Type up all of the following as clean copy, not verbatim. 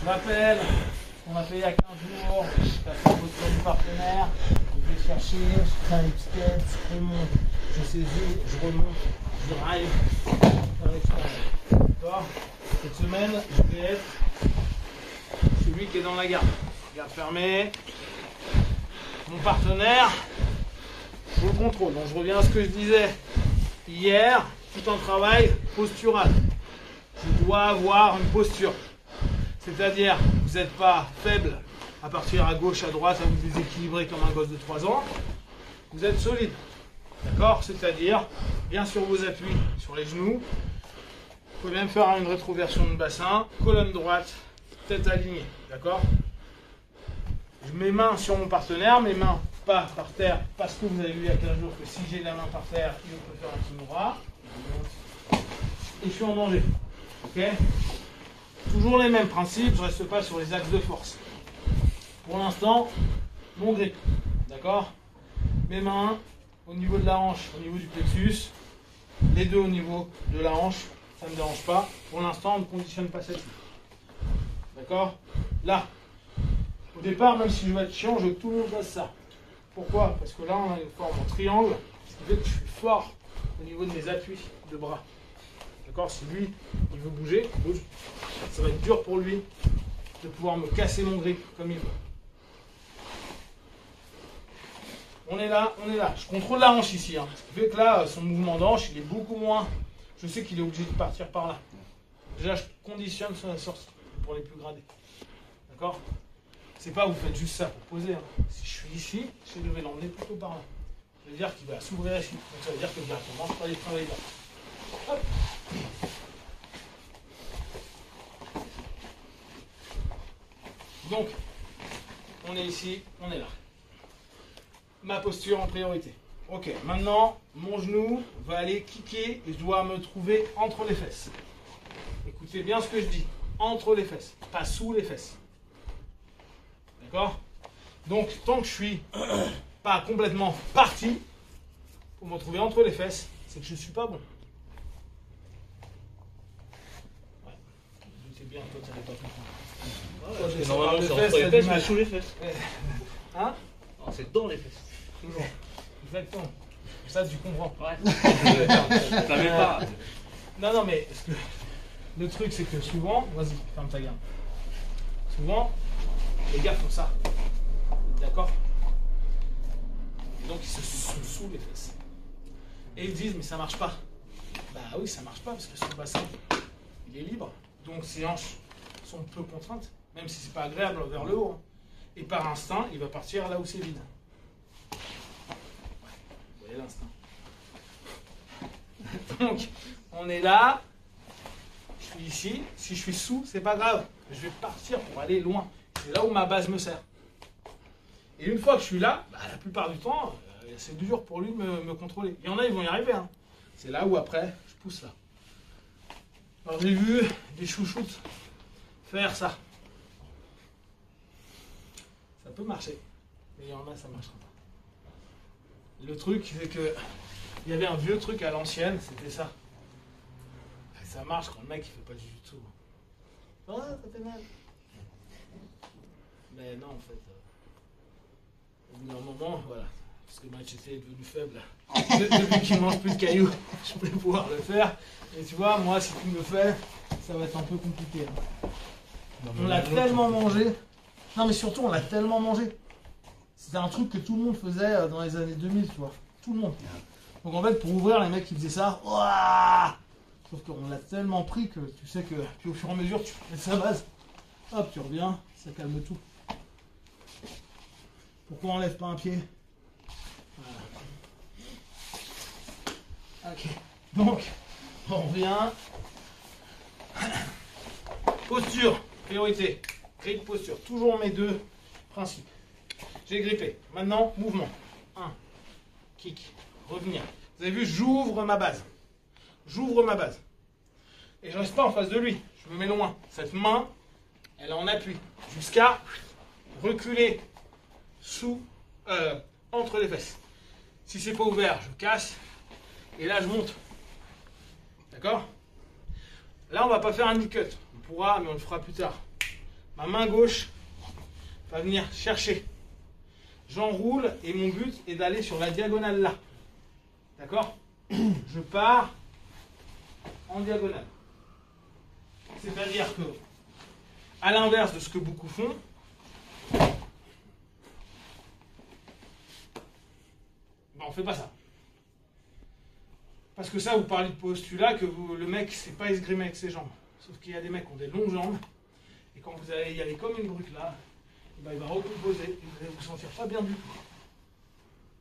Je rappelle ce qu'on a fait il y a 15 jours. Je passe la posture du partenaire. Je vais chercher, je crée un step, je remonte, je saisis, je remonte, je drive vers l'extérieur. D'accord? Cette semaine, je vais être celui qui est dans la garde. Garde fermée. Mon partenaire, je le contrôle. Donc je reviens à ce que je disais hier, tout un travail postural. Je dois avoir une posture. C'est-à-dire, vous n'êtes pas faible à partir à gauche, à droite, à vous déséquilibrer comme un gosse de 3 ans. Vous êtes solide. D'accord? C'est-à-dire, bien sur vos appuis, sur les genoux. Vous pouvez même faire une rétroversion de bassin, colonne droite, tête alignée. D'accord? Je mets main sur mon partenaire, mes mains pas par terre, parce que vous avez vu il y a 15 jours que si j'ai la main par terre, il peut faire un kimura. Et je suis en danger. Ok? Toujours les mêmes principes, je ne reste pas sur les axes de force. Pour l'instant, mon grip. D'accord? Mes mains au niveau de la hanche, au niveau du plexus, les deux au niveau de la hanche, ça ne me dérange pas. Pour l'instant, on ne conditionne pas celle-ci. D'accord? Là. Au départ, même si je veux être chiant, je veux que tout le monde fasse ça. Pourquoi? Parce que là, on a une forme en triangle, ce qui fait que je suis fort au niveau de mes appuis de bras. D'accord? Si lui, il veut bouger, il bouge. Ça va être dur pour lui de pouvoir me casser mon grip comme il veut. On est là, on est là. Je contrôle la hanche ici. Hein. Ce qui fait que là, son mouvement d'hanche, il est beaucoup moins. Je sais qu'il est obligé de partir par là. Déjà, je conditionne sa sortie pour les plus gradés. D'accord? C'est pas vous faites juste ça pour poser. Hein. Si je suis ici, je devais l'emmener plutôt par là. Ça veut dire qu'il va s'ouvrir ici. Donc ça veut dire que directement, je peux aller travailler là. Hop. Donc, on est ici, on est là. Ma posture en priorité. Ok, maintenant, mon genou va aller kicker et je dois me trouver entre les fesses. Écoutez bien ce que je dis. Entre les fesses, pas sous les fesses. D'accord? Donc, tant que je suis pas complètement parti, pour me trouver entre les fesses, c'est que je ne suis pas bon. Ouais. Je sais bien, toi, tu n'avais pas compris. Ouais, normalement, c'est entre les fesses, mais sous les fesses. Hein? Non, c'est dans les fesses. Toujours. Exactement. Ça, tu comprends. Ouais. Je savais pas. Non, mais le truc, c'est que souvent, vas-y, ferme ta garde. Souvent, les gars font ça. D'accord? Donc, ils se sont sous les fesses. Et ils disent, mais ça marche pas. Bah oui, ça marche pas parce que son bassin, il est libre. Donc, ses hanches sont peu contraintes, même si c'est pas agréable vers le haut. Hein. Et par instinct, il va partir là où c'est vide. Vous voyez l'instinct. Donc, on est là. Je suis ici. Si je suis sous, c'est pas grave. Je vais partir pour aller loin. C'est là où ma base me sert. Et une fois que je suis là, bah, la plupart du temps, c'est dur pour lui de me contrôler. Il y en a, ils vont y arriver. Hein. C'est là où après, je pousse là. Alors j'ai vu des chouchoutes faire ça. Ça peut marcher. Mais il y en a, ça ne marchera pas. Le truc, c'est que il y avait un vieux truc à l'ancienne, c'était ça. Et ça marche quand le mec il fait pas du jiu-jitsu. Oh, ça fait mal. Mais non, en fait, au bout d'un moment, voilà, parce que Manchester est devenu faible. Depuis qu'il mange plus de cailloux, je vais pouvoir le faire. Et tu vois, moi, si tu me le fais, ça va être un peu compliqué. Hein. On l'a tellement mangé. Non, mais surtout, on l'a tellement mangé. C'était un truc que tout le monde faisait dans les années 2000, tu vois. Tout le monde. Donc en fait, pour ouvrir, les mecs, ils faisaient ça. Ouah, sauf qu'on l'a tellement pris que tu sais que puis au fur et à mesure, tu mets sa base. Hop, tu reviens, ça calme tout. Pourquoi on lève pas un pied? Voilà. Ok. Donc, on revient. Posture, priorité. Grip, posture. Toujours mes deux principes. J'ai grippé. Maintenant, mouvement. 1. Kick. Revenir. Vous avez vu, j'ouvre ma base. J'ouvre ma base. Et je ne reste pas en face de lui. Je me mets loin. Cette main, elle est en appui. Jusqu'à reculer entre les fesses. Si c'est pas ouvert, je casse. Et là, je monte. D'accord? Là, on va pas faire un knee cut. On pourra, mais on le fera plus tard. ma main gauche va venir chercher. J'enroule et mon but est d'aller sur la diagonale là. D'accord? Je pars en diagonale. C'est-à-dire que, à l'inverse de ce que beaucoup font, on ne fait pas ça. Parce que ça, vous parlez de postulat, que le mec ne sait pas esgrimer avec ses jambes. Sauf qu'il y a des mecs qui ont des longues jambes, et quand vous allez y aller comme une brute là, ben il va recomposer, et vous allez vous sentir pas bien du tout.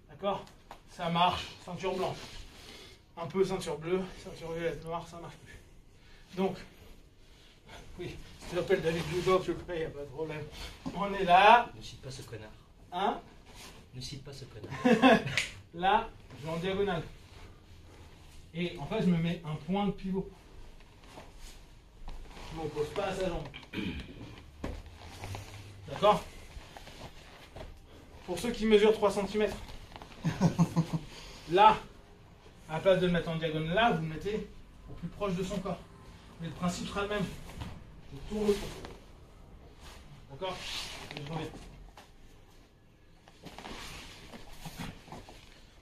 D'accord? Ça marche, ceinture blanche. Un peu ceinture bleue, ceinture violette, noire, ça marche plus. Donc, oui, si tu l'appelles David Ludo, je le fais, il n'y a pas de problème. On est là. Ne cite pas ce connard. Hein? Ne cite pas ce connard. Là, je vais en diagonale. Et en fait, je me mets un point de pivot. Je ne m'oppose pas à sa jambe. D'accord? Pour ceux qui mesurent 3 cm, là, à la place de le mettre en diagonale, là, vous le mettez au plus proche de son corps. Mais le principe sera le même. Je tourne autour. D'accord? Je reviens.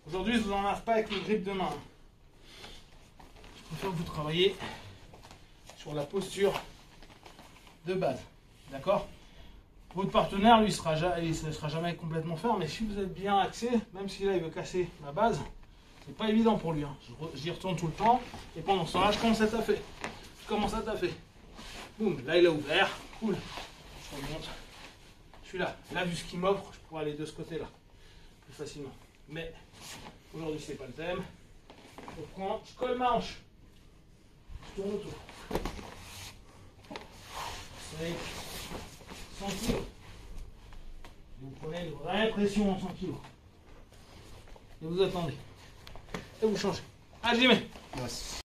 Aujourd'hui, je ne vous embarque pas avec le grip de main. Je préfère que vous travaillez sur la posture de base. D'accord? Votre partenaire, lui, il ne sera jamais complètement ferme, mais si vous êtes bien axé, même si là, il veut casser ma base, c'est pas évident pour lui. Hein. J'y retourne tout le temps, et pendant ce temps-là, je commence à taffer. Boum, là, il a ouvert. Cool. Je remonte. Je suis là. Là, vu ce qu'il m'offre, je pourrais aller de ce côté-là. Plus facilement. Mais aujourd'hui, c'est pas le thème. Je prends, je colle ma hanche. Je tourne autour. C'est 100 kg. Vous prenez une vraie pression en 100 kg. Et vous attendez. Et vous changez. Ah, j'y mets. Yes.